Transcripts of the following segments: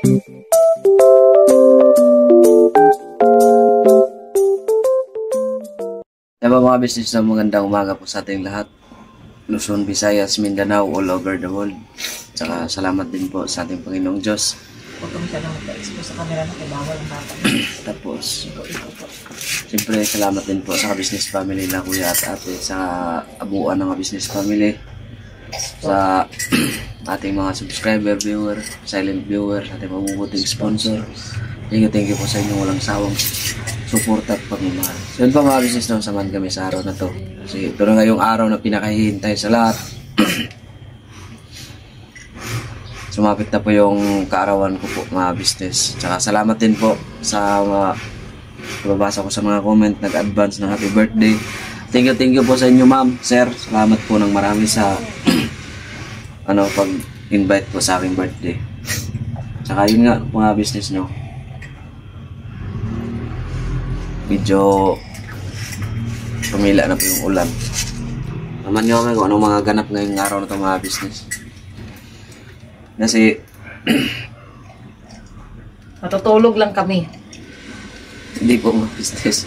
Mga business na magandang umaga po sa ating lahat. Luzon, Visayas, Mindanao, all over the world. Tsaka salamat din po sa ating Panginoong Diyos. Huwag kami siya na mag-expose sa camera na kay bawal ang bata. Tapos, siyempre salamat din po sa business family na kuya at ate, sa abuuan ng business family, sa ating mga subscriber, viewer, silent viewer, sa ating mabubuting sponsor. Thank you po sa inyong walang sawang support at pagmamahal. So yun po mga business na samahan kami sa araw na to. Kasi ito na nga yung araw na pinakahihintay sa lahat. Sumapit na po yung kaarawan ko po mga business. Tsaka salamat din po sa mga babasa ko sa mga comment, nag-advance ng happy birthday. Thank you po sa inyo ma'am, sir. Salamat po ng marami sa pag-invite po sa aking birthday. Tsaka yun nga mga business nyo. Medyo pumila na po yung ulan. Naman nyo kami kung anong mga ganap ngayong araw na ito mga business. Kasi matutulog lang kami. Hindi po mga business.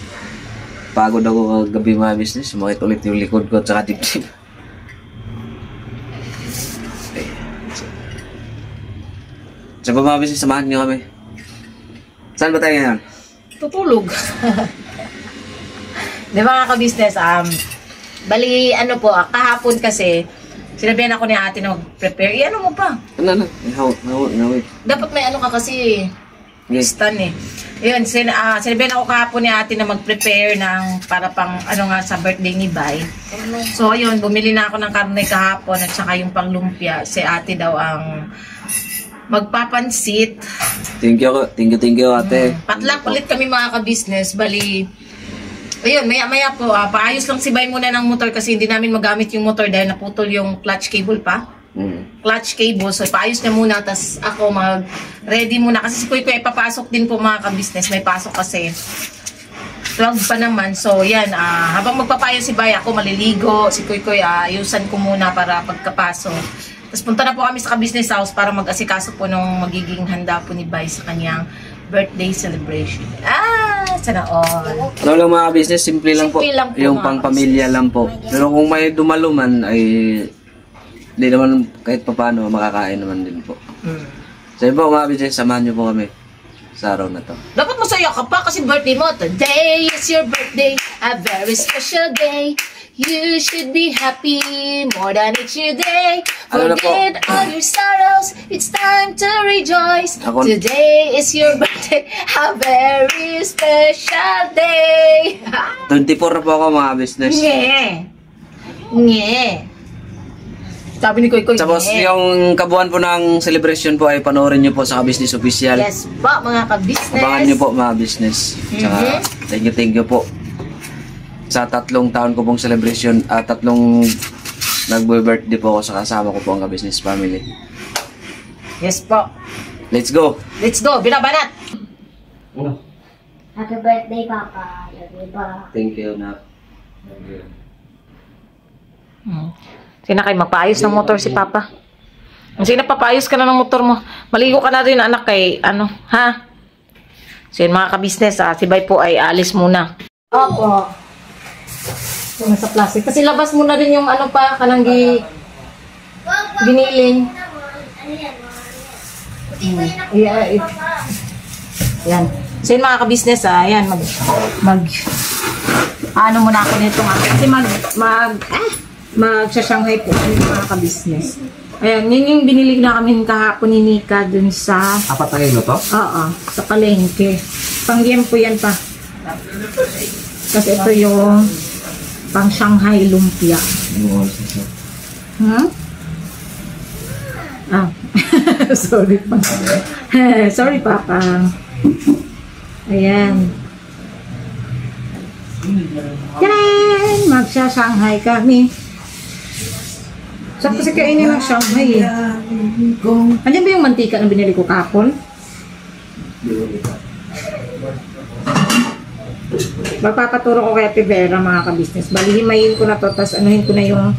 Pagod ako kagabi mga business. Sumakit ulit yung likod ko at saka dibdib. So mga business, samahan nyo kami. Saan ba tayo ngayon? Tutulog. Di ba mga ka-business, bali kahapon kasi sinabihan ako ni ate na mag-prepare. Ano mo pa? Ano? Dapat may ka kasi stan eh. Ayun, sinabihan ako kahapon ni ate na mag-prepare ng para pang sa birthday ni Bay. So ayun, bumili na ako ng karne kahapon at saka yung pang lumpia. Si ate daw ang magpapansit. Thank you ate. Patlak ulit kami mga ka-business. Bali, ayun, maya po, paayos lang si Bay muna ng motor kasi hindi namin magamit yung motor dahil naputol yung clutch cable pa. Clutch cable. So, paayos niya muna. Tapos ako mag-ready muna. Kasi si Kuy Kuy papasok din po mga ka-business. May pasok kasi 12 pa naman. So, yan. Habang magpapayo si Bay, ako maliligo. Si Kuy Kuy, ayusan ko muna para pagkapasok. Tapos punta na po kami sa ka-business house para mag-asikaso po ng magiging handa po ni Bay sa kanyang birthday celebration. Sana all. Ano lang mga business, simple lang po. Yung pang-pamilya lang po. Pero kung may dumaluman ay hindi naman kahit paano makakain naman din po. So yun po mga business, samahan nyo po kami sa araw na to. Dapat masaya ka pa kasi birthday mo. Today is your birthday, a very special day. You should be happy more than each day. Forget all your sorrows, it's time to rejoice. Today is your birthday, a very special day. 24 na po ako mga business. Nge. Sabi ni Kuy Kuy. Tapos yung kabuuan po ng celebration po ay panoorin nyo po sa Ka-Business Official. Yes po mga ka-business. Abangan nyo po mga business. Tsaka thank you po. Sa 3 taon ko pong celebration, 3 nag-birthday po ako sa kasama ko po ang Ka-Business family. Yes po. Let's go! Let's go! Binabanat! Happy birthday, Papa. Love you, ba? Thank you, Nak. Sina kayo magpaayos ng motor si Papa? Sina papaayos ka na ng motor mo? Maligo ka na rin anak kay ha? So yun mga ka-business, si Bay po ay alis muna. Opo. So, nasa plastic. Kasi labas mo na rin yung kanang giniling. Yan. So yun mga ka-business, yan, muna ako nito kasi mag-Shanghai po mga ka-business. Ayan, yun yung binili na kami kahapon ni Nika dun sa... Apat na kilo to? Oo, sa palengke. Pang-yempo yan pa. Kasi ito yung pang Shanghai lumpia. Sorry pa. Sorry Papa. Ayan. Yan! Magsha-Shanghai kami. Saan kasi kainin ng Shanghai eh? Ano ba yung mantika na binili ko kahapon? Magpapaturo ko kay Ate Vera mga ka-business. Bali, himayin ko na to, tapos anuhin ko na yung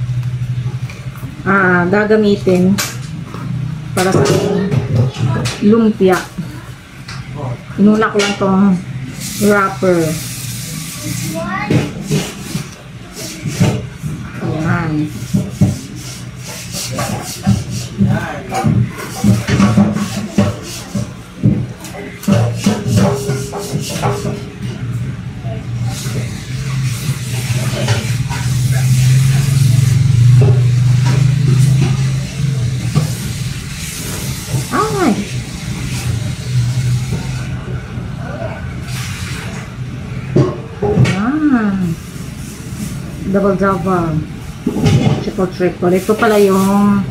gagamitin para sa lumpia. Inuna ko lang tong wrapper. Ayan. Ay. Double. Triple. Ito pala yung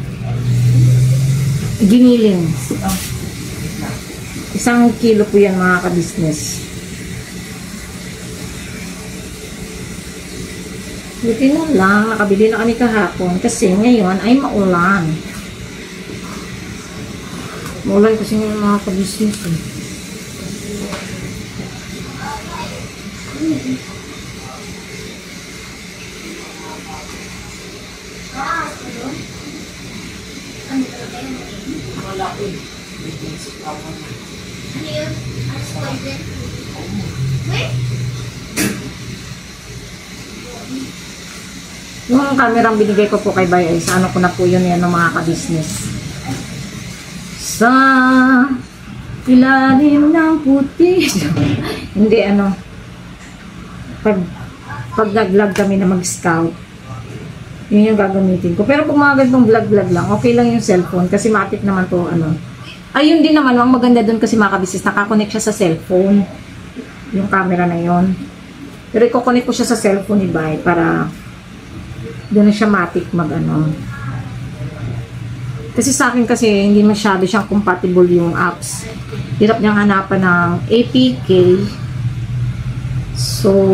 giniling. 1 kilo po yan mga ka-business. Buti na lang, nakabili na kami kahapon kasi ngayon ay maulan. Maulan kasi ngayon mga ka-business eh. Yung kamerang binigay ko po kay Bay ay sa ano ko na po yun yan ng mga ka-business. Sa ilalim ng puti. Hindi ano. Pag nag-vlog kami na mag-scout, yun yung gagamitin ko. Pero kung mga ganitong vlog lang, okay lang yung cellphone kasi matik naman to ano. Ayun din naman, ang maganda dun kasi mga ka-business, nakakonect siya sa cellphone. Yung camera na yun. Pero i-connect ko siya sa cellphone ni Bay para doon na siya matik mag ano. Kasi sa akin kasi hindi masyado siyang compatible yung apps. Hirap niyang hanapan ng APK. So,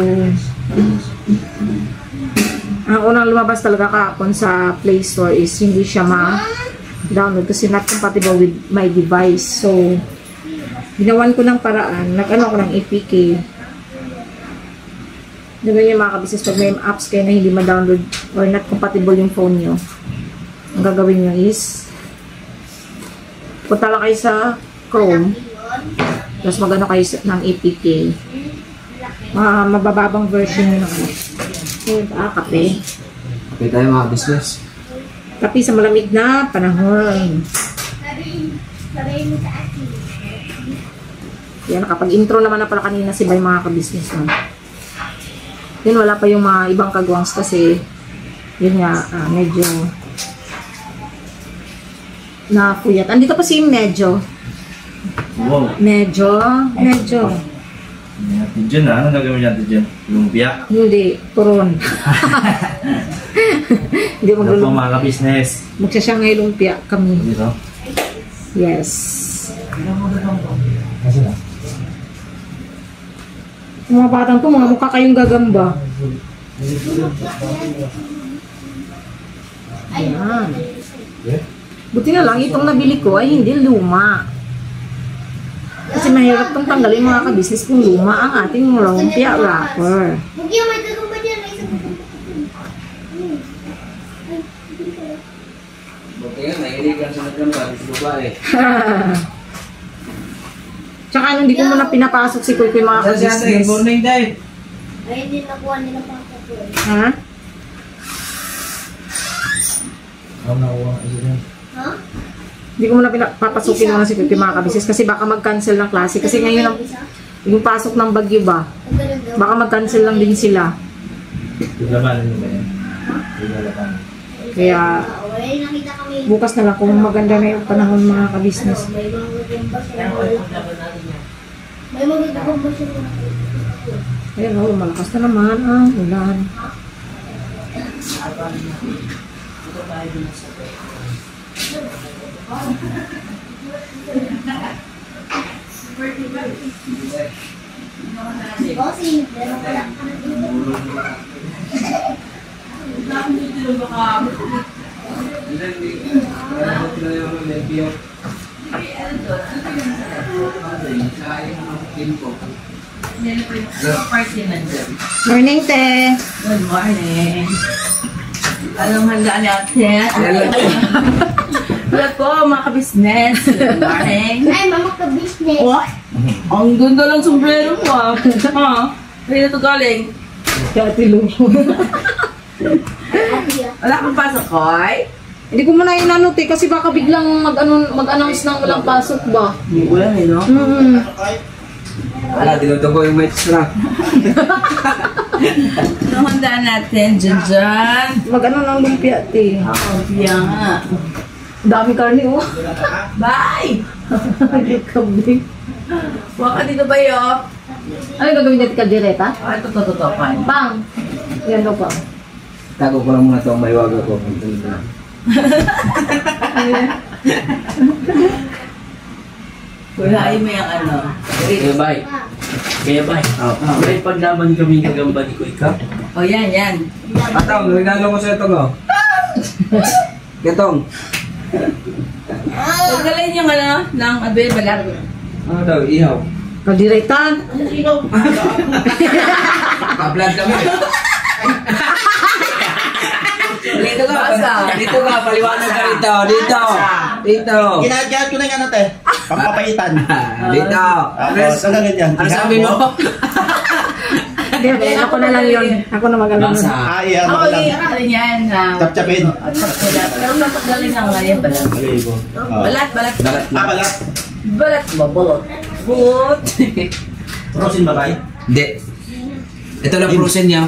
ang unang lumabas talaga kahapon sa Play Store is hindi siya ma-download kasi not compatible with my device. So, ginawan ko ng paraan. Nag-ano ko ng APK. Diba yung mga ka-business, pag may apps kayo na hindi ma-download or not compatible yung phone nyo, ang gagawin nyo is punta lang kayo sa Chrome, tapos mag-ano kayo ng APK. Mabababang version nyo ng kape. Kape tayo mga business. Kape sa malamig na panahon. Yan, nakapag-intro naman na pala kanina si Bay mga ka-business. Yun, wala pa yung mga ibang kagwangs kasi yun nga, medyo napuyat. Andito pa si medyo. Wow. Medyo. Natin dyan Anong gagawin natin dyan? Lumpia? Hindi, turon. Hindi Ano po mga ka-business? Magsasangay lumpia kami. Dito? Yes. Kasi na? Mga batang to, mga mukha kayong gagamba. Ayan. Buti na lang, itong nabili ko ay hindi luma. Kasi mahirap itong tanggalin mga ka-business kung luma ang ating lumpia wrapper. Buti nga, nahilig lang sa naglampa, sa babae. Tsaka hindi ko muna pinapasok si Kuy mga ka-business. Good morning, Day. Ay, hindi nakuha nila pa ako. Ha? Nakuha ka dyan. Ha? Hindi ko muna pinapapasukin muna si Kuy mga ka-business kasi baka mag-cancel ng klase. Kasi ngayon yung pasok ng bagyo ba, baka mag-cancel lang din sila. Labanan mo ba yan? Labanan. Kaya Ay, nakita kami. bukas na lang kung maganda na yung panahon mga ka-business. May magagawang ba siya? Ayan o, malakas na naman ang ulan. Bossing, meron pala. Morning, te! Good morning. Anong handa natin? Vlog po, mga ka-business. Good morning. Ay, mama ka business. What? Ang ganda lang sombrero mo ah. Ha? Kaya na ito galing. Kaya tilo. Wala kang pasok, Koy? Hindi ko muna inanote kasi baka biglang mag-announce ng walang pasok ba? Wala eh, no? Wala, tinutubo yung mates lang. Nahanda natin, dyan. Mag-ano ng lumpia, te. Ako, piya nga. Dami karne, oh. Bye! Kambing. Huwag ka dito ba yun? Ano gagawin natin kaldereta? Ah, ito, pa. Bang! Yan daw pa. Tago ko lang muna ito ang maiwaga ko. Wala ay may ang ano. Kaya bay. Kaya bay. May paglaban kami kagamba ni Kuya. O yan. Atong, regalo ko sa itong, oh. Gatong. Pagkalin yung ano, ng abe balat. Ano daw, ihaw. Kalderetan! Kablad kami. Dito ka, paliwanag ka dito. Dito. Ginagawa ko na yung ano, te. Pampapaitan. Dito. Hanggang ganyan. Ano sabi mo? Hindi, ako na lang yun. Ako na mag-ano. Ay, ano Ako ka lang. yung ano yan. Tap-tapin. Pero napagaling ang ngayon balat. Balat. Balat. Balat mo, bulot. Bulot. Frozen babay. Hindi. Ito lang frozen niya.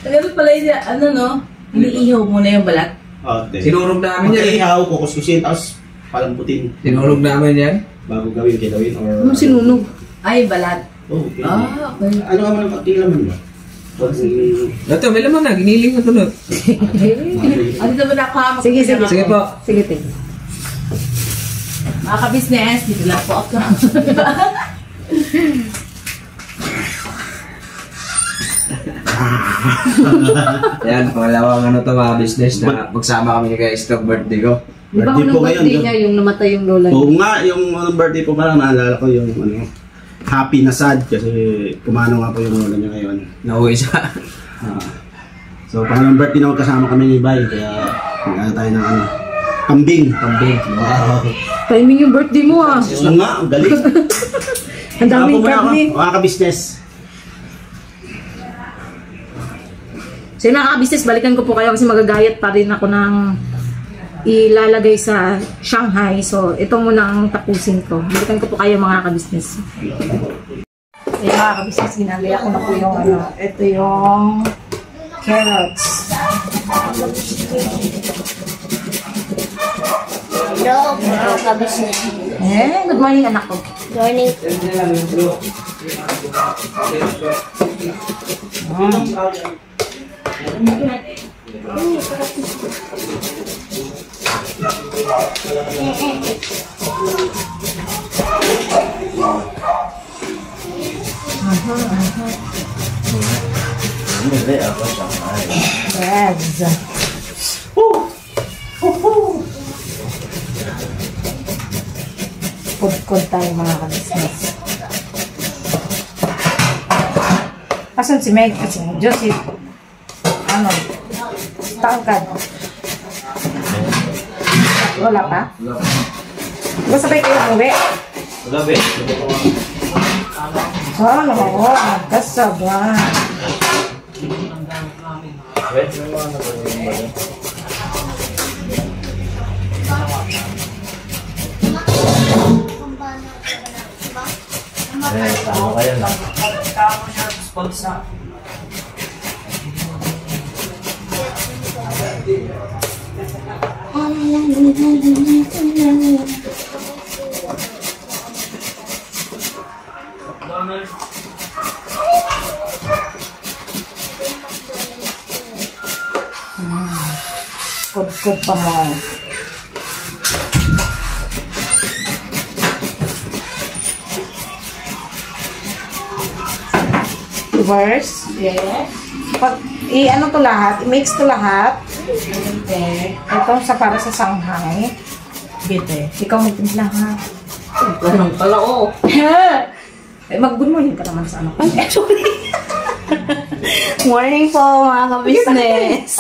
Tagalit pala yun, ano no? Iniihaw muna yung balat. Okay. Sinurog namin yan. Mag-ihaw, kukuskusin, tapos palamputin. Sinurog namin yan. Bago gawin, kilawin, or... Ano sinunog? Ay, balat. Oh, okay. Okay. Ano ka man ang pagtilaman ba? Ito, may laman na. Giniling na tulog. Ano naman ako hamak? Sige. Sige po. Sige, te. Mga ka-business, dito lang po ako. Yan, pangalawang ano to mga business na magsama kami kay Stog birthday ko. Di ba Birthday kung po nung ngayon, birthday no? niya, yung namatay yung lola niya? Oo nga, yung birthday po parang naalala ko yung ano, happy na sad kasi kumano nga po yung lola niya ngayon. Nauwi siya. So, pangalang birthday na kasama kami ni Bay, kaya nag-ano tayo ng ano, kambing. Wow. Timing yung birthday mo, ah. Oo nga, ang galing. Ang daming Ako muna karne. ako, mga ka-business. So yung mga ka-business, balikan ko po kayo kasi magagayat pa rin ako ng ilalagay sa Shanghai. So ito muna ang tapusin ko. Balikan ko po kayo mga ka-business. So yung mga ka-business, ginagaya ko na po yung ano. Ito yung carrots. Hello, mga ka-business. Good morning anak ko. Morning. Yes. Pudkod tayo mga ka-business. Asan si Meg? Kasi Joseph. Ano? Tangkad. Wala pa? Basta ba kayo umuwi? Gabi. Sana ako. Magkasaba. Ano kaya lang? Kod-kod pa mo. Reverse. Yes. Pag i-ano to lahat, i-mix to lahat. Okay. Ito sa para sa Shanghai. Bite. Ikaw magtimpla ha. Ganun pala, oh. Eh, mag-good morning ka naman sa ano. Ay, sorry. Morning po mga ka-business.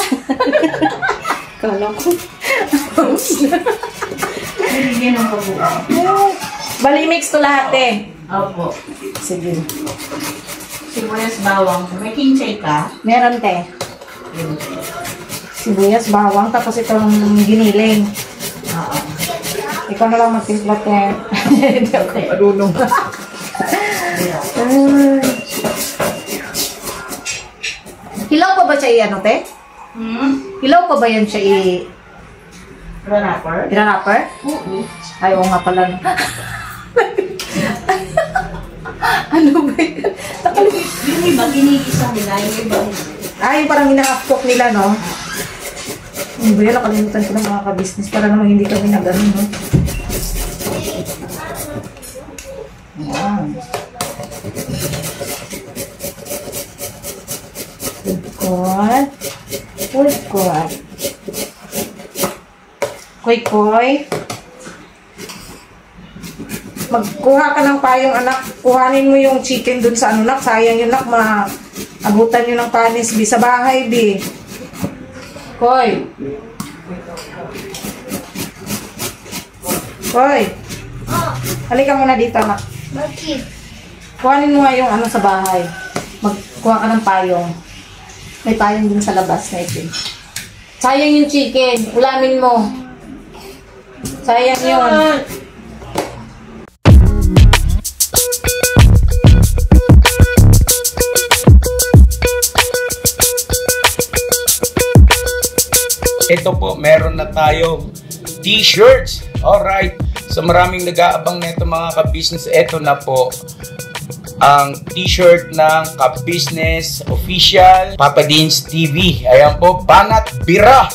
Kala ko. Bigyan ng pabuo. Bali, mix to lahat eh. Opo. Sige. Sibuyas, bawang. May kinchay ka? Meron te. Sibuyas, bawang, tapos itong giniling. Oo. Ikaw na lang magtimpla te. Hindi ako marunong. Hilaw pa ba siya i-ano, te? Hilaw pa ba yan siya Wrapper? i-rapper? Oo. Ay, oo nga pala. Ano ba yan? Yung iba, ginigisa nila. Yung iba. Ay, parang hina-upcook nila, no? Ano ba yan? Nakalimutan ko ng mga ka-business para naman hindi kami nag-ano, no? Ayan. Good. Good, good. Koy-koy. Magkuha ka ng payong, anak. Kuhanin mo yung chicken dun sa ano, nak. Sayang yun, nak. Maabutan yun ng panis, bi. Sa bahay, bi. Koy. Koy. Halika muna dito, anak. Bakit? Kuhanin mo nga yung ano sa bahay. Magkuha ka ng payong. May payong dun sa labas na itin. Sayang yung chicken. Ulamin mo. Sayang yun. Ito po, meron na tayong t-shirts. Alright. So maraming nag-aabang nito mga ka-business. Ito na po ang t-shirt ng ka-business official Papa Dean's TV. Ayan po, Banat Bira.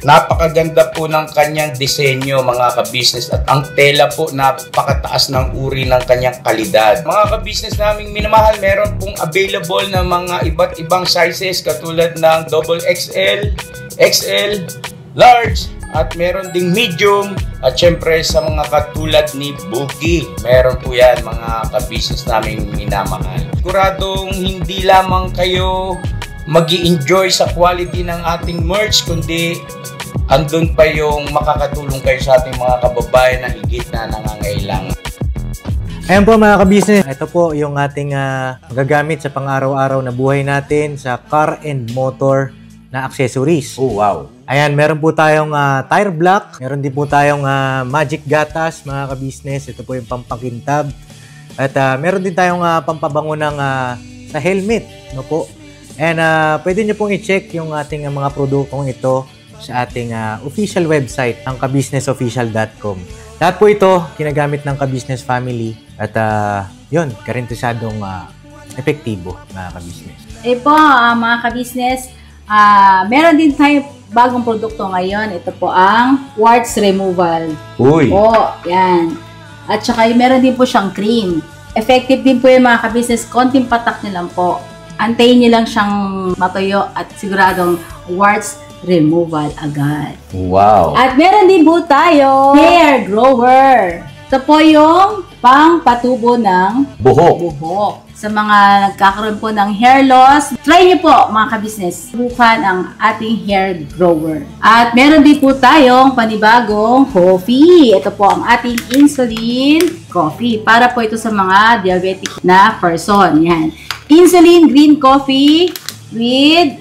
Napakaganda po ng kanyang disenyo mga ka-business at ang tela po napakataas ng uri ng kanyang kalidad. Mga ka-business naming minamahal, meron pong available na mga iba't ibang sizes katulad ng XXL, XL, large, at meron ding medium at syempre sa mga katulad ni Boogie. Meron po yan mga ka-business naming minamahal. Siguradong hindi lamang kayo mag-i-enjoy sa quality ng ating merch kundi andun pa yung makakatulong kayo sa ating mga kababayan na higit na nangangailangan. Ayan po mga ka-business, ito po yung ating magagamit sa pang-araw-araw na buhay natin sa car and motor na accessories. Oh wow! Ayan, meron po tayong tire block, meron din po tayong magic gatas mga ka-business, ito po yung pampakintab. At meron din tayong pampabango ng sa helmet, no po. And pwede nyo pong i-check yung ating mga produktong ito sa ating official website, ang kabusinessofficial.com. Lahat po ito, kinagamit ng ka-business family at yun, karentesadong epektibo mga ka-business. Eh po, mga ka-business, meron din tayo bagong produkto ngayon. Ito po ang warts removal. Uy! Po, yan. At saka meron din po siyang cream. Effective din po yung mga ka-business, konting patak nyo lang po. Antayin nyo lang siyang matuyo at siguradong warts removal agad. Wow! At meron din po tayo hair grower. Ito po yung pang-patubo ng buhok. Sa mga nagkakaroon po ng hair loss, try nyo po mga ka-business. Subukan ang ating hair grower. At meron din po tayong panibagong coffee. Ito po ang ating insulin coffee. Para po ito sa mga diabetic na person. Yan. Insulin green coffee with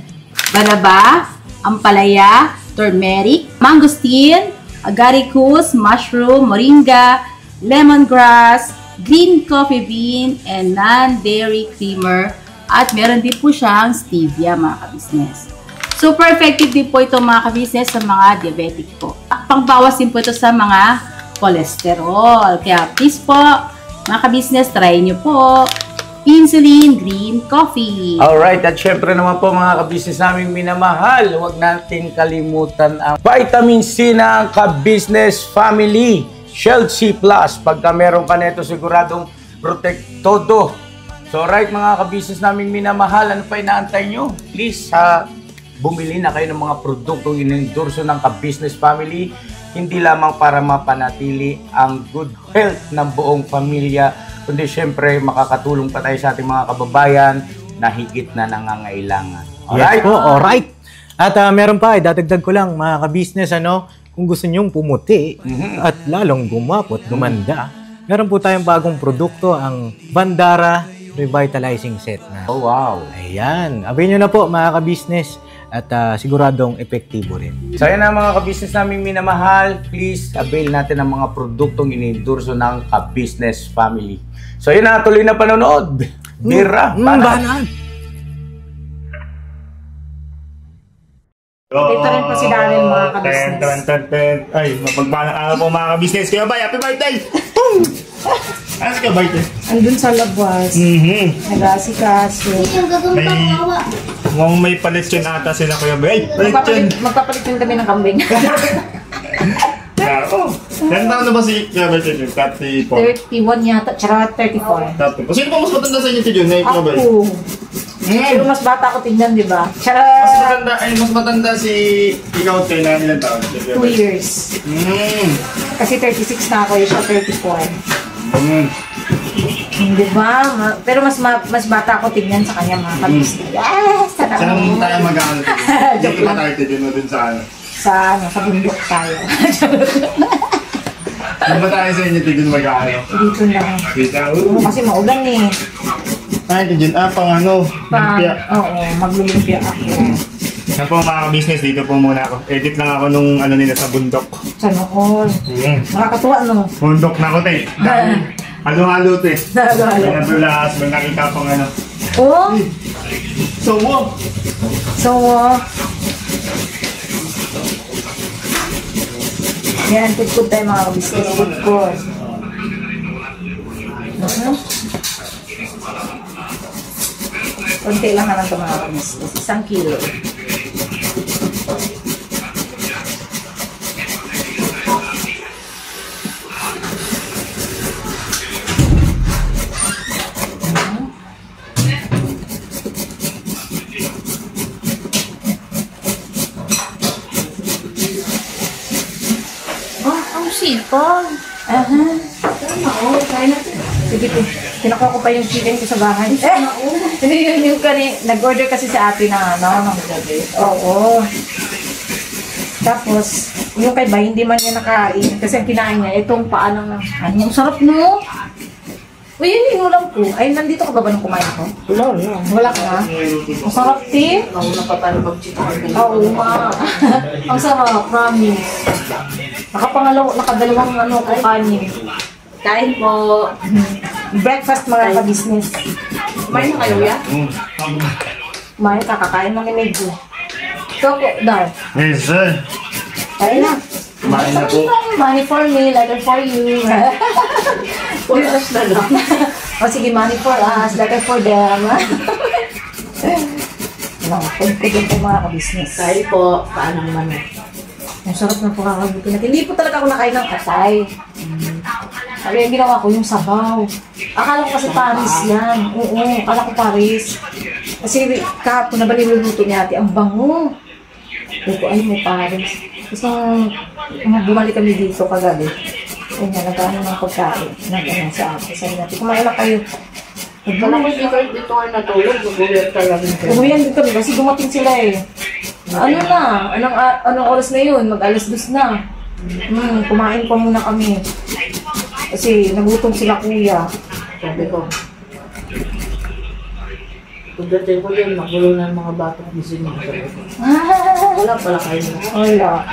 banaba, ampalaya, turmeric, mangosteen, agaricus, mushroom, moringa, lemongrass, green coffee bean, and non-dairy creamer. At meron din po siyang stevia mga ka-business. Super effective din po ito mga ka-business sa mga diabetic po. Pangbawas din po ito sa mga cholesterol. Kaya please po mga ka-business, try nyo po insulin green coffee. Alright, at syempre naman po mga ka-business naming minamahal, huwag natin kalimutan ang vitamin C ng ka-business family. Shield C+. Pagka meron ka nito, siguradong protect todo. So right mga ka-business naming minamahal, ano pa inaantay nyo? Please, bumili na kayo ng mga produktong inendorso ng ka-business family. Hindi lamang para mapanatili ang good health ng buong pamilya, kundi syempre makakatulong pa tayo sa ating mga kababayan na higit na nangangailangan. Yes po, alright. At meron pa, dadagdag ko lang mga ka-business, kung gusto nyong pumuti at lalong gumapot, gumanda, meron po tayong bagong produkto, ang Bandara Revitalizing Set na. Oh, wow. Ayan. Abay nyo na po mga ka-business at siguradong epektibo rin. So yan ang mga ka-business naming minamahal. Please avail natin ang mga produktong inendorso ng ka-business family. So yun na, tuloy na panonood. Bira, banaan. Ito rin po si Darren, mga ka-business. Ay, mapagpalang araw po mga ka-business. Kaya bay, happy birthday! Ano si Kabay? Andun sa labas. Nag-asikaso. Mukhang may palit yun ata sila Kuya Bay. Magpapalit yun kami ng kambing. Ilan taon na ba si Kuya Bay? 34? 31 yata, tsaka 34. Sino pa mas matanda sa inyo si Jun? Ako. Pero mas bata ko tignan, di ba? Mas matanda si ikaw tayo na ilang taon? 2 years. Kasi 36 na ako, siya 34. Di ba? Pero mas bata ako tignan sa kanya, mga ka-business. Yes! Saan tayo mag-aaral? Dito ba tayo tignan dun sa ano? Sa bundok tayo. Ano ba tayo sa inyo tignan mag-aaral? Dito lang. Kasi maulan eh. Ay, tignan. Pang ano? Lumpia. Oo, maglulumpia ako. Yan po mga ka-business, dito po muna ako. Edit lang ako nung ano nila sa bundok. Sa noon. Nakakatuwa, no? Bundok na ko, te. Halo-halo, te. Halo-halo. May nadulas, may nakita pang ano. Oh? Yan, good tayo mga ka-business. Good. Konti lang naman ito mga ka-business. 1 kilo. Sipag. Kaya natin. Sige po. Kinukuha ko pa yung chicken ko sa bahay. Hindi yung nag-order kasi sa ate na ano. Oo. Tapos, yung kay Bay, hindi man niya nakain. Kasi ang kinain niya, itong paano na. Ang sarap, no? Uy, yun yung ulam ko. Ay, nandito ka ba nung kumain ko? Wala ka na? Ang sarap, ti. Nauna pa tayo mag-chicken. Oo, ma. Ang sarap, promise. Nakadalawang kanin. Kain po. Breakfast mga ka-business. Kumain na kayo, ya? Kumain, kakakain ng medyo. Ito po, Dar. Yes, sir. Kain na. Kumain na po. Money for me, letter for you. For us na lang. O sige, money for us, letter for them. Pagkagin po mga ka-business. Kain po. Paano naman? Ang sarap ng pakakabuti natin. Hindi po talaga ako nakain ng atay. Kaya yung ginawa ko, yung sabaw. Akala ko kasi Paris yan. Oo, akala ko Paris. Kasi kahapon na baliluluto niya ate, ang bango. Sabi ko, ay may Paris. Tapos nung bumalik kami dito kagabi, ayun nga, nagkano ng pagkain. Nagkano sa akin. Sabi natin, kumain lang kayo. Wala ko dito kayo natulog. Gugulit ka lang. Umuyan din kami kasi dumating sila eh. Ano na? Anong oras na yun? Mag-2:00 na. Kumain pa muna kami. Kasi nagutom sila kuya. Sabi ko. Pagdating ko yun, magulo na mga batang gising mo. Wala pala kayo na. Wala.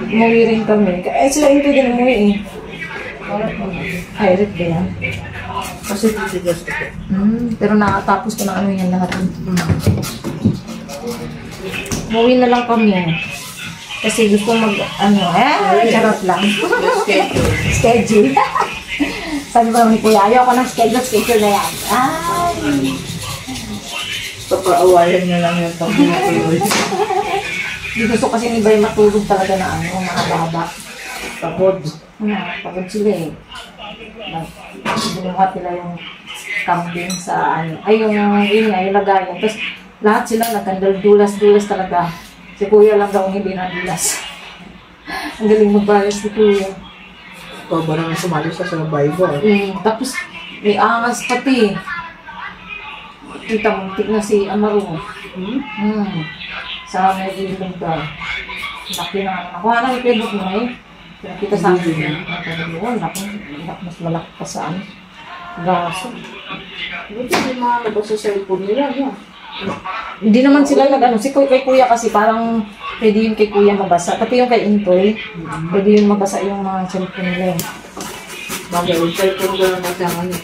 Umuwi rin kami. Eh sila hindi din umuwi eh. Hirit ba yan? Kasi titigas ko. Pero nakatapos ko na ano yan lahat. Umuwi na lang kami. Kasi gusto charot lang. Schedule. Sabi ko ni Kuya, ayaw ko ng schedule na yan. Ay! Papaawayan na lang yung tabi na kayo. Hindi gusto kasi ni Bay matulog talaga na mahaba. Pagod. Pagod sila eh. Binuhat nila yung kambing sa yung lagayan. Tapos lahat sila nagkandulas talaga. Si Kuya lang daw hindi nadulas. Ang galing magbalas ni Kuya. Parang sumali siya sa Bible. Tapos may angas pati. Kita mo, tignan si Amaro. Sa may ilong daw. Laki na. Nakuha na yung Facebook mo eh. Pinakita sa akin niya. Mas malaki pa sa ano. Gaso. Buti yung mga nabasa sa cellphone nila. Hindi naman sila nag-ano. Si kay kuya kasi parang pwede yung kay kuya mabasa. Pati yung kay Intoy, pwede yung mabasa yung mga cellphone nila. Bagay, yung cellphone ko lang kasama niya.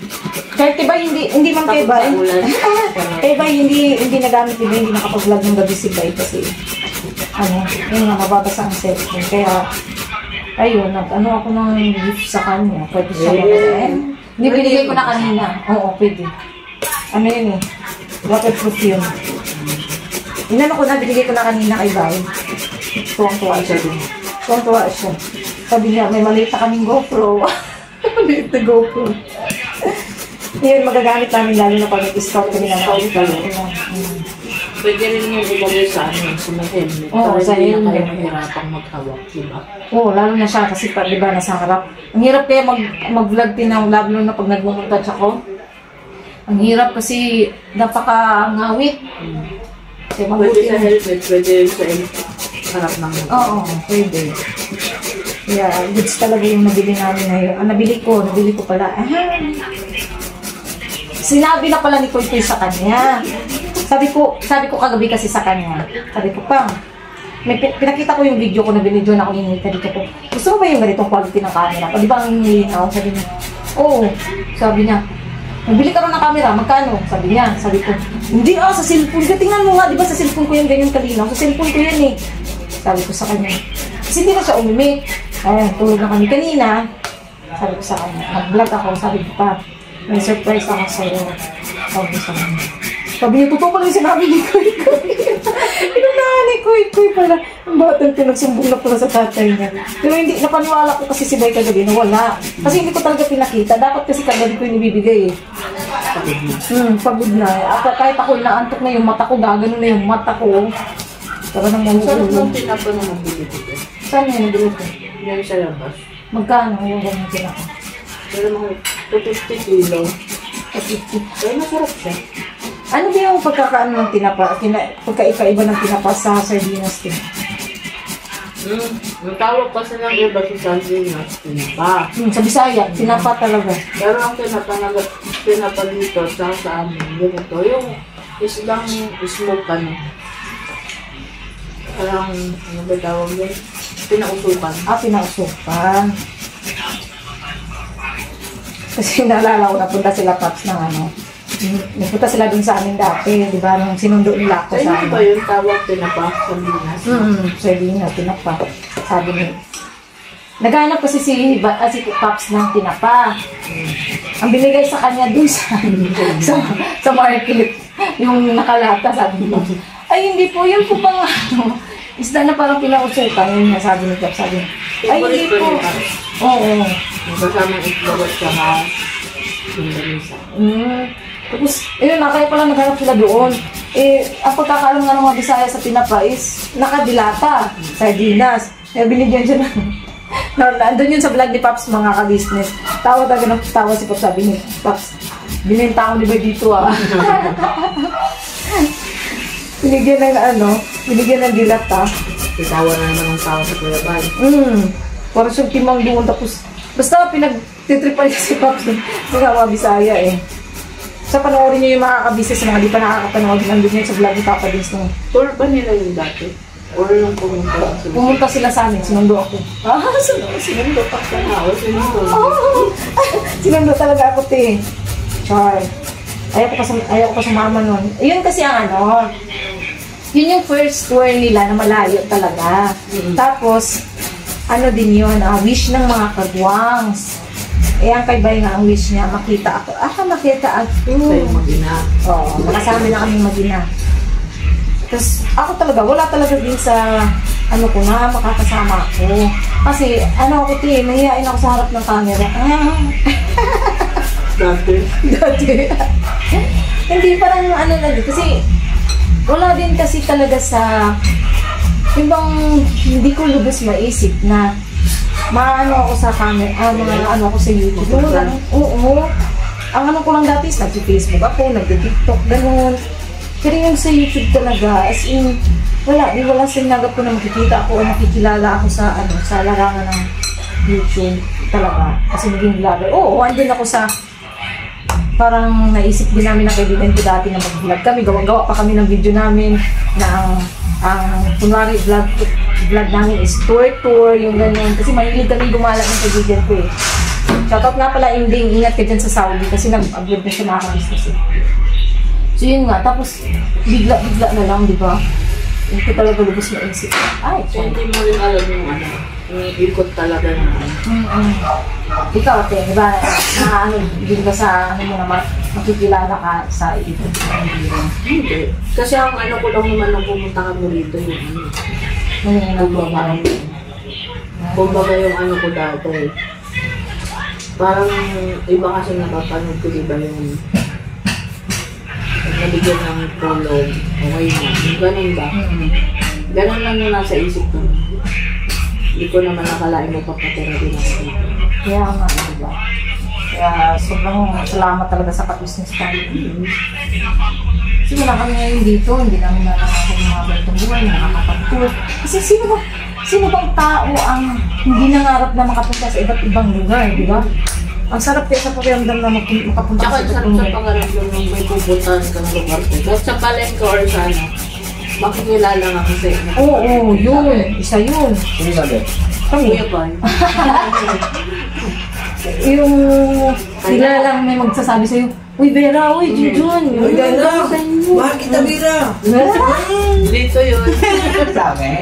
Kahit iba, hindi man kay Bay. Kay Bay, hindi nagamit iba, hindi nakapag-vlog ng gabi si Bay kasi yun nga, mababasa ang cellphone. Kaya, ayun, ako ng gift sa kanya. Pwede siya mag-ano. Hindi, binigay ko na kanina. Oo, pwede. Ano yun eh? Waterproof yun. Inano ko na, binigay ko na kanina kay Bay. Tuwang-tuwa siya din. Tuwang-tuwa siya. Sabi niya, may maliit na kaming GoPro. Maliit na GoPro. Yun, magagamit namin lalo na pag nag-scout kami ng Pwede rin yung ibalik sa mga helmet. Oo, sa helmet. Para hindi na kayo mahirapang maghawak, diba? Oo, lalo na siya kasi di ba nasa harap. Ang hirap kaya mag-vlog din ng lalo na pag nag-montage ako. Ang hirap kasi napaka-ngawit. Pwede sa helmet, pwede sa harap ng oo, pwede. Yeah, goods talaga yung nabili namin ngayon. Nabili ko pala. Sinabi na pala ni Koy sa kanya. Sabi ko kagabi kasi sa kanya. Sabi ko, Pang, pinakita ko yung video ko na binidyo na ako yung dito ko. Gusto mo ba yung ganitong quality ng camera? Di ba ang nilinaw? Sabi niya, oo. Sabi niya, nabili ka rin ng camera, magkano? Sabi niya, sabi ko, hindi sa cellphone ka. Tingnan mo nga, di ba sa cellphone ko yung ganyan kalinaw? Sa cellphone ko yan eh. Sabi ko sa kanya. Kasi hindi na siya umimik. Ayun, tulog na kami kanina. Sabi ko sa kanya, nag-vlog ako, sabi ko pa, may surprise ako sa'yo. Sabi ko sa kanya. Sabi niya, totoo pala yung sinabi ni Koy. Inunahan ni Koy pala. Ang batang pinagsumbong na pala sa tatay niya. Pero hindi, napaniwala ko kasi si Bay kagabi na wala. Kasi hindi ko talaga pinakita. Dapat kasi kagabi ko yung ibibigay eh. Pagod na. Kahit ako inaantok na yung mata ko, gagano na yung mata ko. Tara nang mahuhulog. Sarap ng tinapa na mabili dito. Saan yung nabili ko? Yan sa labas. Magkano yung ganyan tinapa? Pero mga 250 kilo. 250. Pero masarap siya. Ano ba yung pagkakaano ng tinapa? Pagkaiba ng tinapa sa sardinas din? Ang tawag kasi ng iba sa sardinas, tinapa. Sa Bisaya, tinapa talaga. Pero ang tinapa dito sa amin, ganito, yung islang smoke parang, ano ba tawag yun? Pinausukan. Pinausukan. Kasi naalala ko, napunta sila Pops ng napunta sila dun sa amin dati, di ba? Nung sinundo nila ako sa ba yung tawag tinapa? Sardinas? Sardinas, tinapa. Sabi niya. Naghanap kasi si Pops ng tinapa. Ang binigay sa kanya dun sa market, yung nakalata, sabi niya. Ay, hindi po, yun po pang isda na parang pinausukan. Yun nga sabi ni Pops, sabi niya. Ay, hindi po. Oo. Kasamang itlog at saka sindanisa. Tapos, kaya pala naghanap sila doon. Ang pagkakalam nga ng mga Bisaya sa tinapa is nakadilata, sardinas. Kaya binigyan siya nandun yun sa vlog ni Pops, mga ka-business. Tawa si Pops, sabi ni Pops, binenta ko ni ba dito binigyan ng dilata. Itawa na naman ang tao sa Kulabay. Parang siyang timang doon. Tapos, basta pinagtitripan niya si Pops sa mga Bisaya Sa panoorin niyo yung mga ka-business na mga di pa nakakapanood, nandun niya sa vlog ni Papa Dins nung... Tour ba nila yung dati? Or yung pumunta sila? Pumunta sila sa amin, sinundo ako. Sinundo ako. Sinundo talaga ako, te. Char. Ayaw ko pa sumama nun. Yun kasi ang yun yung first tour nila na malayo talaga. Tapos, din yun, wish ng mga kagwangs. Ang kay Bay nga ang wish niya, makita ako. Makita ako. Sa'yo mag-ina. Oo, makasama na kami mag-ina. Tapos, ako talaga, wala talaga din sa, makakasama ako. Kasi, mahihain ako sa harap ng camera. Dati. Hindi, parang kasi, wala din kasi talaga sa, yung bang, hindi ko lubos maisip na, ako sa camera, ako sa YouTube. Oo. ang ano ko lang dati is nag-Facebook ako, nag-TikTok, gano'n. Pero yung sa YouTube talaga, as in, wala sinagot ko na makikita ako o makikilala ako sa, sa larangan ng YouTube talaga. Kasi naging vlogger. Oo, andun ako sa, parang naisip din namin ng kaibigan ko dati na mag-vlog kami. Gawa pa kami ng video namin na ang kunwari vlog namin is tour, yung ganyan. Kasi mahilig kami gumala ng kaibigan ko eh. Shoutout nga pala, Inding, ingat ka dyan sa Saudi kasi nag-upload na siya mga business eh. So yun nga, tapos bigla na lang, di ba? Hindi ko talaga lubos na isip. Ay, hindi mo rin alam yung yung ikot talaga na. Ikaw, ate, di ba? Hindi ka sa, mo naman, makikilala ka sa ikot. Hindi. Kasi ang ko lang naman nung pumunta kami rito yung kumbaga yung ko dati. Parang iba kasi napapanood ko, diba yung nabigyan ng prolog, okay na. Ganun ba? Ganun lang yung nasa isip ko. Hindi ko naman nakalain mo papatira din ako dito. Kaya nga, diba? Kaya sobrang salamat talaga sa ka-business tayo. Kasi wala kami ngayon dito, hindi namin nakakapag mga ganitong buhay, nakakapag-tour. Kasi sino bang tao ang hindi nangarap na makapunta sa iba't ibang lugar, di ba? Ang sarap kayo sa pakiramdam na makapunta sa iba't ibang lugar. Tsaka sa pakiramdam nung may pupuntahan ka ng lugar ko. Kahit sa palengke or sa makikilala nga kasi. Oo, yun. Isa yun. Sino sabi? Kuya ba? Yung sila lang may magsasabi sa'yo, uy, Vera, uy, Junjun. Uy, ganda. Mahal kita, Vera. Dito yun. Sabi.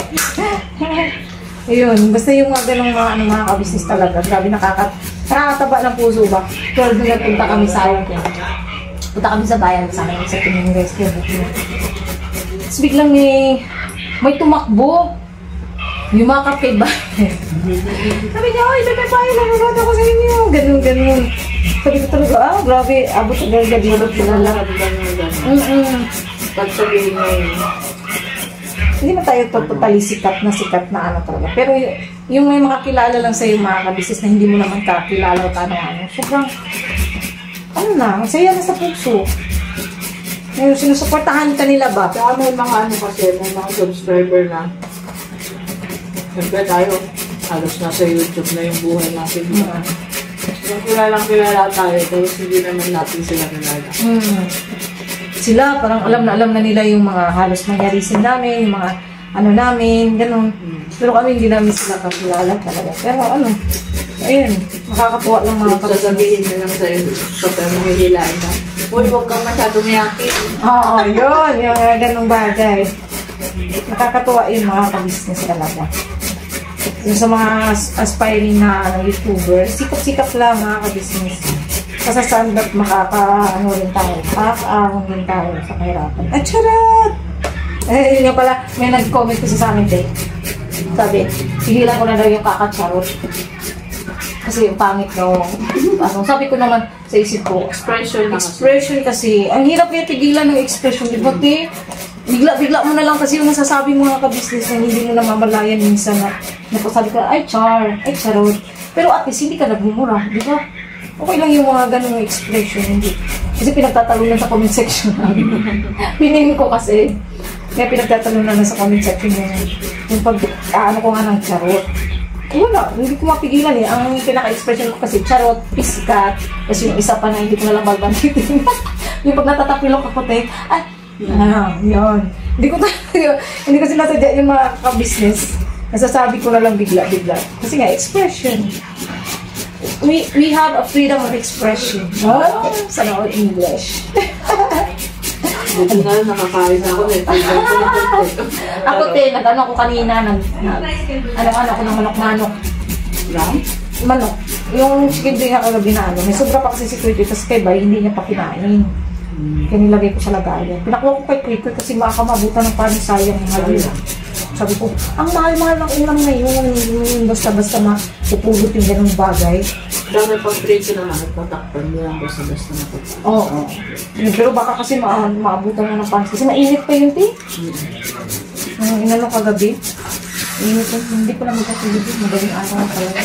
Ayun, basta yung mga ganong mga ka-business talaga. Grabe, nakakataba ng puso ba? 12 na punta kami sa punta kami sa bayan sa amin sa Tingin Rescue Book niya. Tapos biglang may tumakbo. Yumakap kay bayan. Sabi niya, oy, may bayan, nanonood ako sa inyo. Ganun. Sabi ko talaga, grabe, abot agad dito kilala. Pag sabihin mo yun. Hindi na tayo totally sikat na ano talaga. Pero yung may makakilala lang sa yung mga ka-business na hindi mo naman kakilala o ano. Sobrang, masaya na sa puso. Ngayon, sinusuportahan ka nila ba? Saka may mga kasi, may mga subscriber na. Siyempre tayo, halos nasa YouTube na yung buhay natin. Yung kilala tayo, tapos hindi naman natin sila nalala. Sila, parang alam na nila yung mga halos nangyarisin namin, yung mga namin, ganun. Pero kami hindi namin sila kakilala talaga. Pero ayun, makakatuwa lang mga kapatid. Sasabihin na lang sa'yo, kapag mahihilain ka. Uy, huwag kang masyadong yakin. Oo, yun, yung ganung bagay. Nakakatuwa yung mga ka-business talaga. Yung sa mga aspiring na YouTuber, sikap-sikap lang mga ka-business. Kasi saan ba't rin tayo, makakaahon din tayo sa kahirapan. At charot! Yun nga pala, may nag-comment kasi sa amin din. Sabi, sigilan ko na daw yung kakacharot. Kasi yung pangit no. Sabi ko naman sa isip ko, expression kasi. Ang hirap yung tigilan ng expression. Diba, bigla mo na lang kasi yung nasasabi mo mga ka-business na hindi mo namamalayan minsan na napasabi ka, ay charot. Pero at least hindi ka nagmumura, di ba? Okay lang yung mga ganung expression, hindi. Kasi pinagtatalunan sa comment section namin. Pinin ko kasi. Kaya pinagtatalunan na sa comment section yung ko nga ng charot. Wala, hindi ko mapigilan eh. Ang pinaka-expression ko kasi charot, piskat. Kasi yung isa pa na hindi ko nalang balbantitin. Yung pag natatapilok ako, yun. Hindi ko sinasadya yung mga ka-business. Nasasabi ko na lang bigla-bigla. Kasi nga, expression. We have a freedom of expression. Sana all English. Buti nga, nakakain ako. Ako, nag-ano ko kanina, ano ko ng manok-manok. Manok. Yung chicken din nga kagabi na may sobra pa kasi si Kuya, tapos kay Bay, hindi niya pa kinain. Kaya nilagay ko sa lagayan. Pinakuha ko kay Kuya kasi makakamabutan ng paano sayang ng halila. Sabi ko, ang mahal-mahal ng ulam na yun. Basta-basta mapupulot yung ganung bagay. Dami pang preso naman, nagpatakpan nila basta-basta napatakpan. Oo. Pero baka kasi maabutan na ng panis. Kasi mainit pa yun, inano kagabi. Hindi ko na magkatulog. Madaling araw talaga.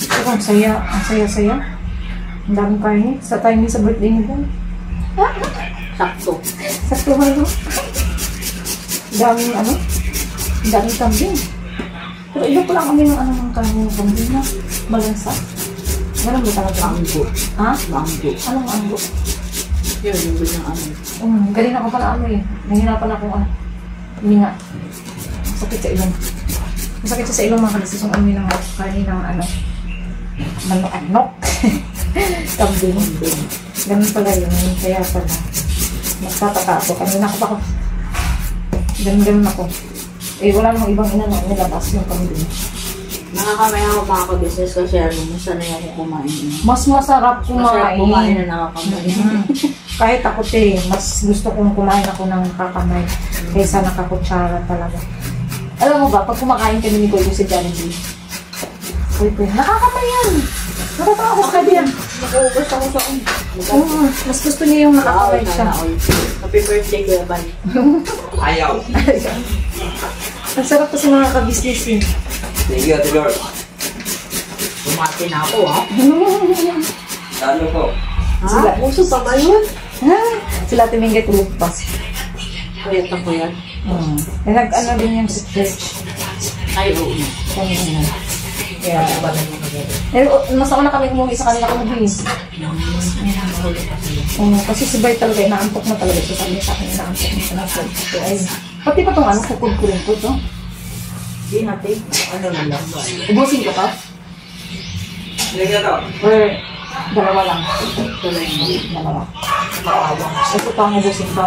Pero ang saya. Ang saya-saya. Ang daming kain. Sa timing sa birthday niyo po. Sakto. Sakto ba ito? Daming ano? Daming kambing. Pero iba ko lang kami ng ano ng kain ng kambing na balansa. Ganun ba talaga? Manggo. Ha? Manggo. Anong manggo? Yun, yung ganyang ano. Galing ako pala ano eh. Nahihirapan ako ano. Huminga. Masakit sa ilong. Masakit sa ilong mga kalisis yung amoy ng kain ng ano. Manok. Kambing. Ganun pala yun. Kaya pala. Magtataka ako. Kanina ko pa ako. Ganun ako. Eh wala namang ibang inano. Nilabas yung kambing. Nakakamaya ako mga ka-business kasi masanay ako kumain. Mas masarap Masarap kumain kumain. na nakakamay. Kahit ako mas gusto kong kumain ako ng kakamay kaysa nakakutsara talaga. Alam mo ba, pag kumakain kami ni Goyo si Jollibee, nakakamay yan! Nakatakas ka din. Nakuubos ako sa Mas gusto niya yung nakakamay siya. Happy birthday, Kuya Ban. Ayaw. Ang sarap kasi mga ka-business eh. Thank you, Ate Lord. Bumati na ako, ha? Ano po? Sila, uso pa ba yun? Sila tumingay tulog pa. Kuyat na kuyat. Nag-ano din yung si church. Ay, oo. Kaya, mas ako na kami umuwi sa kanila kung kasi si Bay talaga, inaantok na talaga siya. Sabi sa akin, inaantok na siya. Pati pa itong ano, kukul ko rin po ito. Hindi natin. Ano na lang. Ubusin ko pa? Or, dalawa lang. Dalawa. Ito pa ang ubusin ko.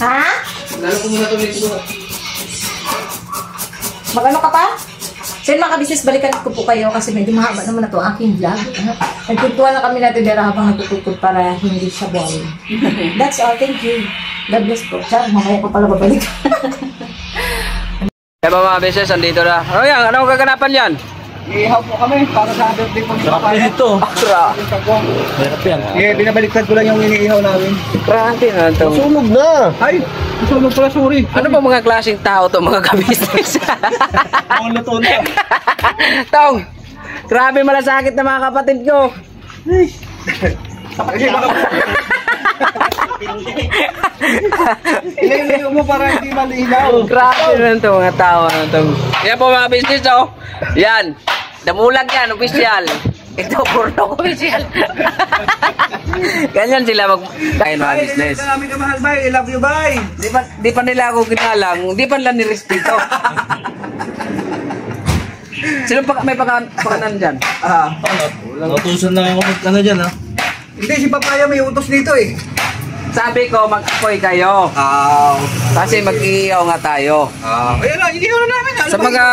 Ha? Lalo ko muna tuloy ito. Mag-ano ka pa? So yun mga ka-business, balikan ko po kayo kasi medyo mahaba naman na ito ang aking vlog. Nagkuntuhan na kami natin Dera habang nagtutukod para hindi siya boring. That's all. Thank you. God bless po. Char, mamaya ko pala babalik. Eh mga beses, andito na. Ano yan? Anong kaganapan yan? Ihaw po kami para sa birthday po ni Papa. Ito. Akra. Hirap yan. Binabaliktad ko lang yung iniihaw namin. Krante na ito. Sunog na! Ay! Sunog pala, sorry. Ano ba mga klaseng tao to mga ka-business? Ang luto na. Tong! Grabe malasakit na mga kapatid ko. Kasi baka... Ilayo mo para hindi malinaw. Grabe naman to mga tao na to. Yan po mga business oh. Yan. Damulag yan, official. Ito, puro official. Ganyan sila mag-kain mga business. Namin ka mahal, bye. I love you, bye. Di pa nila ako ginalang, di pa nila nirespeto. Sino pa may pakanan dyan? Natusan na ako ano dyan ha. Hindi, si Papaya may utos dito eh. Sabi ko, mag-apoy kayo. Kasi mag-iiyaw nga tayo. Ayan na, inihaw na namin. Sa mga...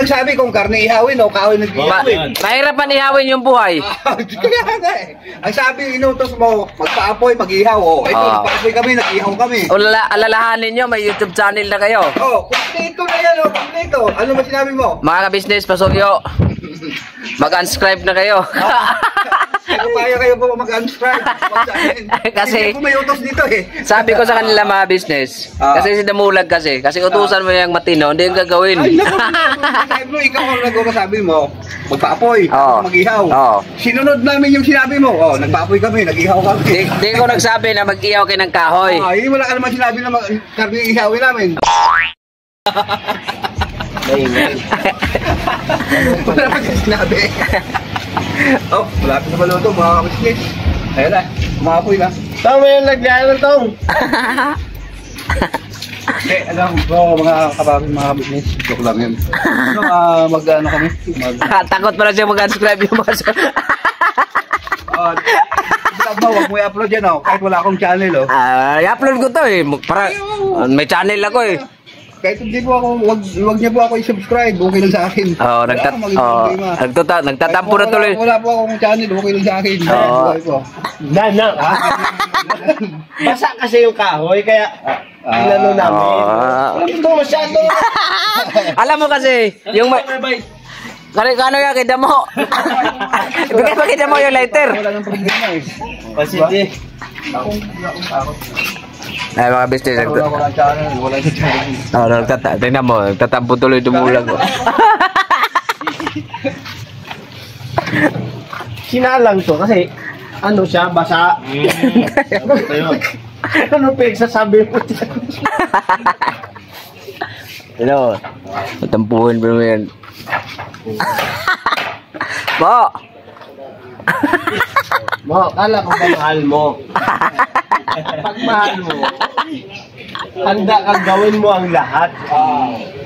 Sabi kung karne ihawin o kahoy nag-ihawin. Mahirapan ihawin yung buhay. Kaya nga eh. Ang sabi, inutos mo, magpa-apoy, mag-ihaw. Ito, nagpa-apoy kami, nag-ihaw kami. Alalahanin nyo, may YouTube channel na kayo. Kompleto na yan, kompleto. Ano ba sinabi mo? Mga ka-business, pasuryo. Mag-unscribe na kayo. Kaya kayo po mag-unscribe. Kasi, hindi po may utos dito eh. sabi ko sa kanila mga business, kasi si Damulag kasi utusan mo yung matino, hindi yung gagawin. Ay, naku, sabi mo, ikaw ang nagkasabi mo, magpa-apoy, mag-ihaw. Sinunod namin yung sinabi mo, nagpa-apoy kami, nag-ihaw kami. Hindi ko nagsabi na mag-ihaw kayo ng kahoy. Wala ka naman sinabi na karne ihawin namin. Wala naman sinabi. Malapit na maluto mga kapatid. Ayun na, umapoy na. Tama yung lagyan ng tong. Alam ko mga kababing mga business. Joke lang yun. Mag-ano kami? Takot pala siya mag-unscribe yung mga Huwag mo i-upload yan kahit wala akong channel i-upload ko to eh. Para, may channel ako eh. Kahit hindi po ako, wag niyo po ako i-subscribe, okay lang sa akin. Nagtatampo na tuloy. Wala po akong channel, okay lang sa akin. Basa kasi yung kahoy, kaya inano namin. Ito masyado. Alam mo kasi, yung kano yan, kita mo. Ibigay pa kita mo yung lighter. Wala nang problema eh. Pasindi. Ay mga business, tingnan mo, nagtatampo tuloy Damulag. Sinalang to kasi ano siya, basa. Ano pinagsasabi mo dyan? Hello. Matampuhin bro yan. Mo! Mo, kala ko ba mahal mo? Pag mahal mo, handa kang gawin mo ang lahat.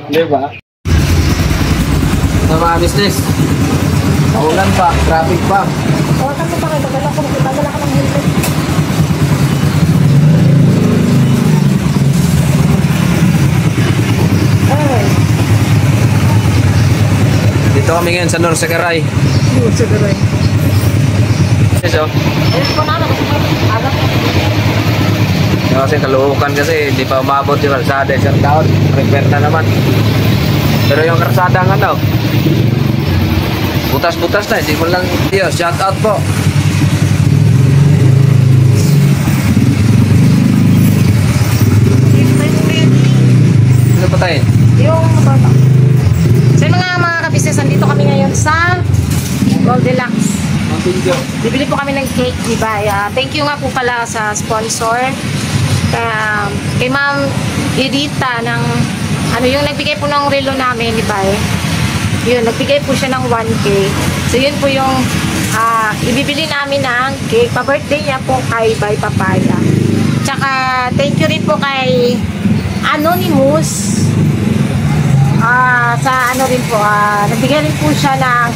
Di ba? Sa mga business. Maulan pa, traffic pa. Tawagan mo pa kayo, magdala ka ng helmet. Dito kami ngayon sa North Sagaray. North Sagaray. So, kasi kaluhukan kasi hindi pa umabot yung kalsada isang taon. Repair na naman. Pero yung kalsada nga daw, butas-butas na, hindi mo lang. Yo, shout out po. Ano pa tayo? Yung motor. So mga kabisnes, nandito kami ngayon sa Goldilocks. Bibili po kami ng cake, di ba? Thank you nga po pala sa sponsor. Kay Ma'am Edita ng ano yung nagbigay po ng relo namin, di ba? Yun, nagbigay po siya ng 1K. So yun po yung ibibili namin ng cake. Pa-birthday niya po kay Bay Papaya. Tsaka thank you rin po kay Anonymous. Sa ano rin po, nagbigay rin po siya ng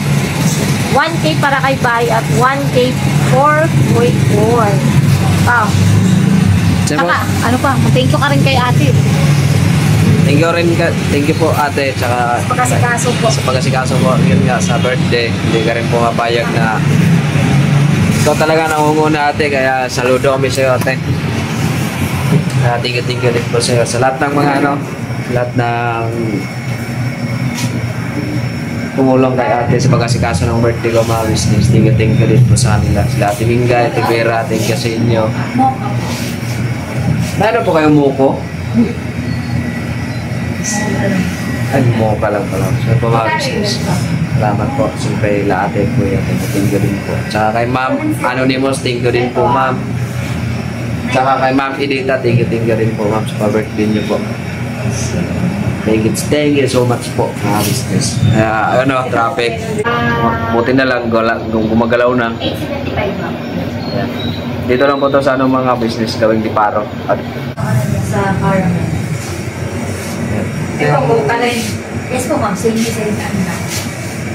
1K para kay Bay at 1K for Boy. Wow. Saka, ano pa, thank you ka rin kay ate. Thank you po ate, tsaka sa pag-asikaso po. Sa pag-asikaso po, yun nga, sa birthday. Hindi ka rin po mapayag na ikaw talaga nangunguna ate, kaya saludo kami sa iyo ate. Thank you rin po sa iyo. Sa lahat ng mga lahat ng tumulong kay ate sa pag-asikaso ng birthday ko, mga business. Thank you rin po sa kanila. Sila ate Minga, ate Vera, thank you sa inyo. Meron po kayong muko? Ay, muko lang pala. So po mga business. Salamat po. Siyempre, lahat po yan. Thank you rin po. Tsaka kay Ma'am Anonymous, thank you rin po Ma'am. Tsaka kay Ma'am Edita, thank you rin po Ma'am sa birthday niyo po. Thank you so much po mga business. Traffic. Buti na lang gumagalaw na. 875 ma'am. Dito lang po to sa mga business gawing di paro. Sa Carmen. Ito po, kanay. Yes po ma'am, same design na.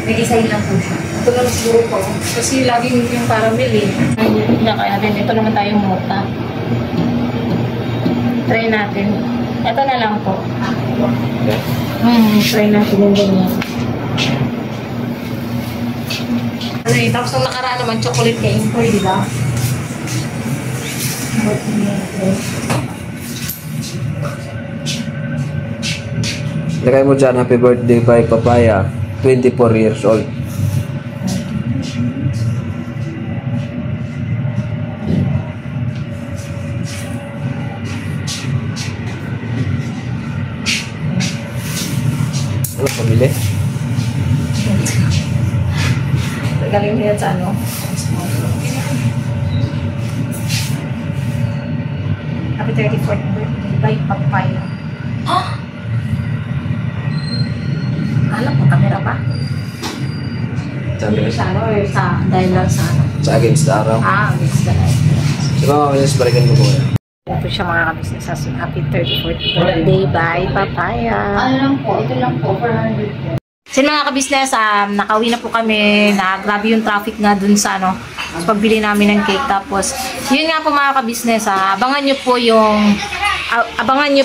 May design lang po siya. Ito lang siguro po. Kasi laging yung caramel kaya din, ito naman tayong mota. Try natin. Ito na lang po. Try natin yung ganyan. Tapos nung nakaraan naman, chocolate cake po, di ba? Lagay mo dyan, happy birthday by Papaya, 24 years old. Ano pamili? Galing niya sa ano? Happy 34th birthday by Papaya. Alam mo, camera pa? Sabi Sa ano or sa dahil lang sa ano? sa against the araw. Against the light. So mga business, balikan ko po yan. Ito siya mga kabisnes. Happy 34th birthday by Papaya. Ano lang po, ito lang po, 400. So mga kabisnes, nakauwi na po kami na grabe yung traffic nga dun sa sa pagbili namin ng cake. Tapos, yun nga po mga kabisnes, abangan nyo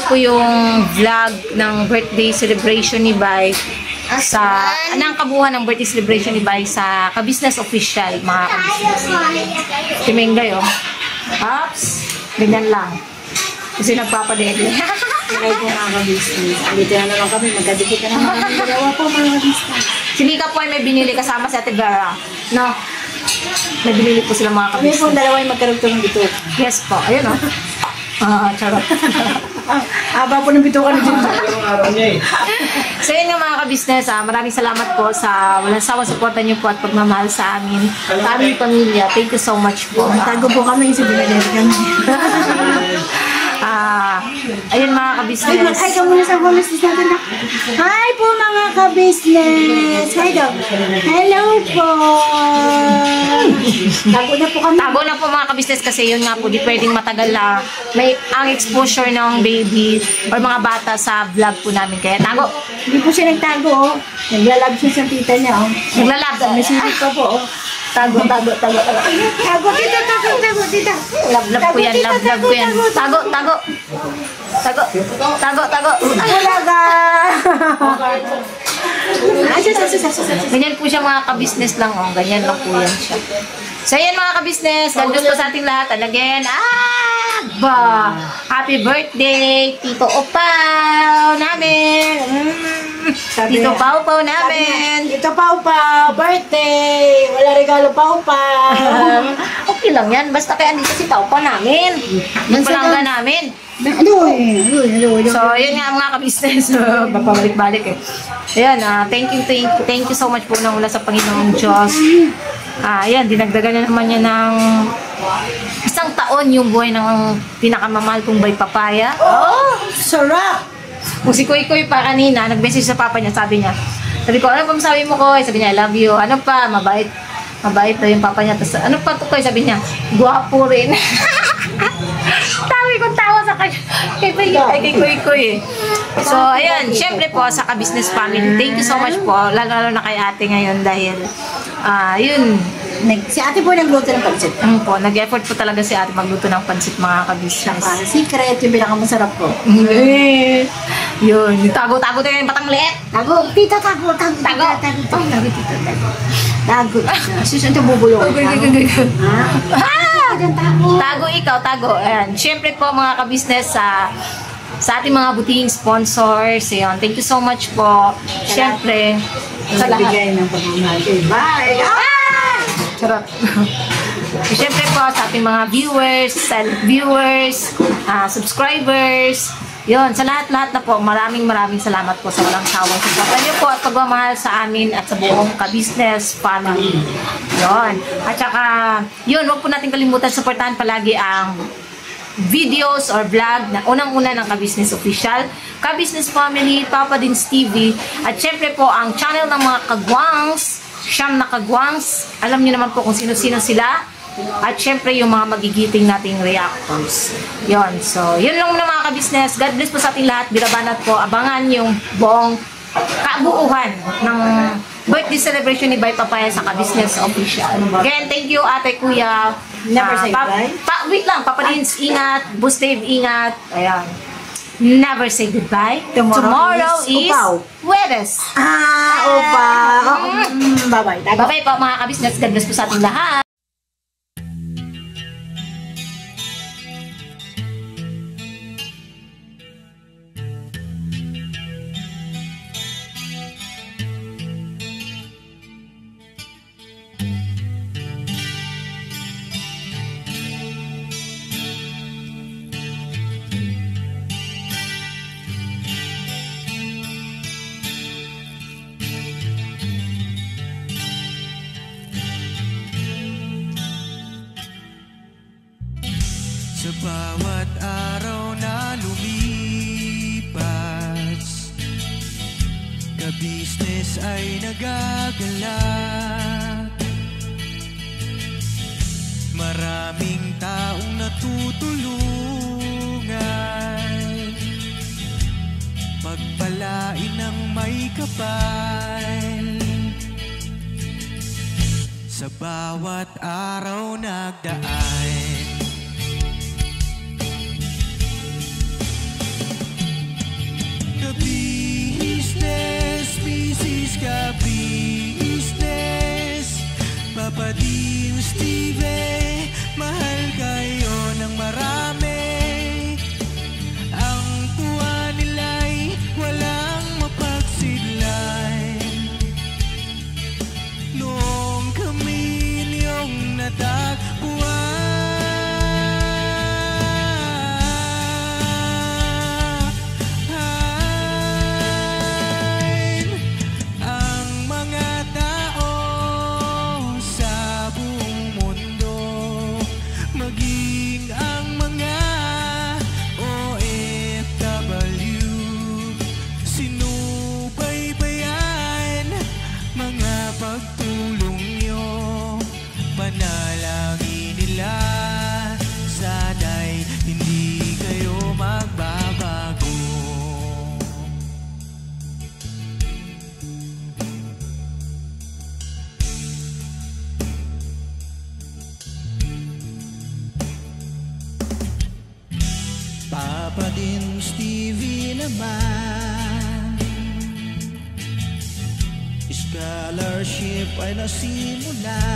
po yung vlog ng birthday celebration ni Bay sa anang kabuhan ng birthday celebration ni Bay sa Kabisnes Official, mga kabisnes. Timengga yun. Ups, ganyan lang. Kasi nagpapadede. Kaya po mga kabisnes. Dito na naman kami, magkadikit na naman kami. Dalawa po mga kabisnes. Si Mika po ay may binili kasama si Ate Vera. No? May binili po sila mga kabisnes. Kami po dalawa yung magkarugtong dito. Yes po, ayun o. Charot. Aba po ng bitukan ni Jim. So yun nga mga ka-business, maraming salamat po sa walang sawang suporta niyo po at pagmamahal sa amin, sa aming pamilya. Thank you so much po. Tago po kami sa binagay kami. Ayun mga ka-business. Hi ka muna sa business natin. Hi po mga ka-business. Hi daw. Hello po. Tago na po kami. Tago na po mga ka-business kasi yun nga po, di pwedeng matagal na may ang exposure ng baby or mga bata sa vlog po namin. Kaya tago. Hindi po siya nagtago, oh. Naglalab siya sa tita niya, oh. Naglalab. May silip pa po, oh. Tago. Tago, tita. Love ko yan, love ko yan. Tago. Talaga. Ganyan po siya mga ka-business lang, oh. Ganyan lang po yan siya. So yan mga ka-business, God bless po sa ating lahat. And again, happy birthday, Tito Opaw namin. Tito Pau namin. Tito Pau, birthday. Wala regalo Pau. Okay lang yan, basta kaya andito si Pau namin. Yung palangga namin. So, yun nga mga ka-business. Papabalik-balik eh. Ayan, thank you so much po nang mula sa Panginoong Diyos. Ayan, dinagdagan na naman niya ng 1 taon yung buhay ng pinakamamahal kong bay papaya. Oh, sarap! Kung si Kuy pa kanina, nag-message sa papa niya, sabi ko, ano pa masabi mo, Koy? Sabi niya, I love you. Ano pa? Mabait daw yung papa niya. Tapos, ano pa, Koy? Sabi niya, guwapo rin. Tawi kong tawa sa kanya. Kay Kuy eh. So, ayan, syempre po, sa ka-business family, thank you so much po, lalo na kay ate ngayon dahil, yun, si ate po nagluto ng pansit. Nag-effort po talaga si ate magluto ng pansit mga ka-business. Secret, yung pinakamasarap po. Yun, tago-tago tayo yung batang liit. Tago, tita, tago. Susunod yung bubulong. Tago ikaw, tago. Ayan. Siyempre po mga ka-business sa ating mga butihing sponsors. Ayan. Thank you so much po. Siyempre, sa lahat ng pagmamahal. Bye! Charot. Siyempre po sa ating mga viewers, subscribers, yun, sa lahat-lahat na po, maraming salamat po sa walang sawang suporta niyo po at pagmamahal sa amin at sa buong ka-business family. Yun. At saka, yun, huwag po natin kalimutan, supportahan palagi ang videos or vlog na unang-una ng Ka-Business Official, Ka-Business Family, Papa Dins TV, at syempre po ang channel ng mga kagwangs, Siyam na Kagwangs. Alam niyo naman po kung sino-sino sila. At syempre yung mga magigiting nating reactors. Yun. So, yun lang muna mga ka-business. God bless po sa ating lahat. Birabanat po. Abangan yung buong kabuuhan ng birthday celebration ni Bay Papaya sa Ka-Business Official. Again, thank you ate, kuya. Never say goodbye. Wait lang. Papa Dins, ingat. Boss Dave, ingat. Ayan. Never say goodbye. Tomorrow is Huwebes. Bye-bye. Bye-bye po mga ka-business. God bless po sa ating lahat. Sa bawat araw na lumipas, ka-business ay nagagalak. Maraming taong natutulungan, pagpalain ng may kapal. Sa bawat araw nagdaan, ka-business, Papa Dins TV, mahal kayo ng marami. Ang tuwa nila'y walang mapagsidlay. Noong kami niyong natagpuan, Papa Dins TV naman, scholarship ay nasimula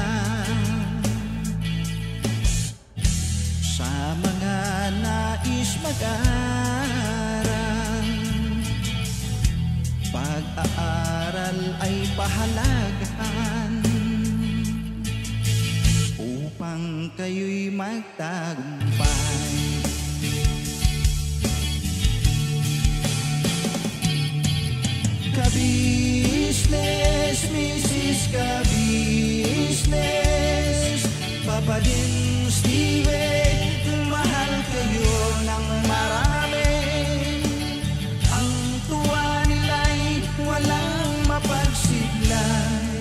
sa mga nais mag-aral. Pag-aaral ay pahalagahan upang kayo'y magtagumpay. Ka-business, Mrs. Ka-business, Papa Dins TV, mahal kayo ng marami. Ang tuwa nila'y walang mapagsiglay.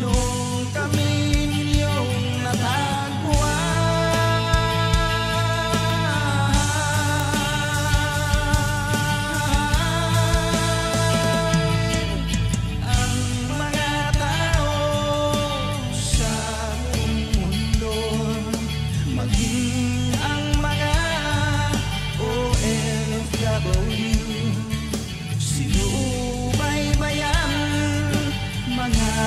Nung kami ninyong natagpuan,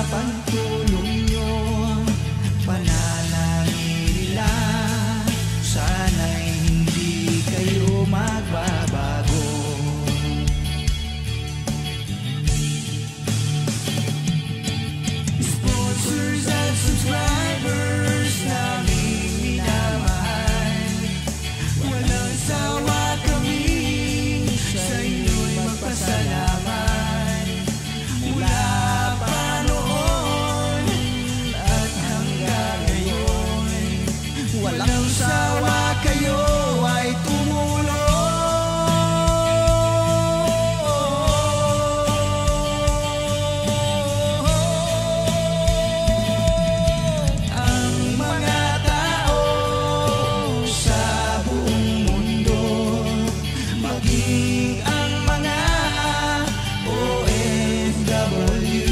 pagtulong nyo, panalangin nila, sana'y hindi kayo magbabago. Sponsors at subscribers namin minamahal, walang sawa kami sa inyo'y magpasalamat. Mula walang sawa kayo ay tumulong. Ang mga tao sa buong mundo, maging ang mga OFW,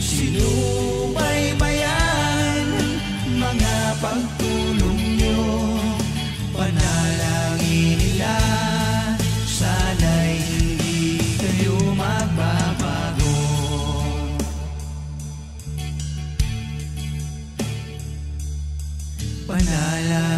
sinubaybayan mga pagtulong nyo, panalangin nila, sana'y hindi kayo magbabago. Panalangin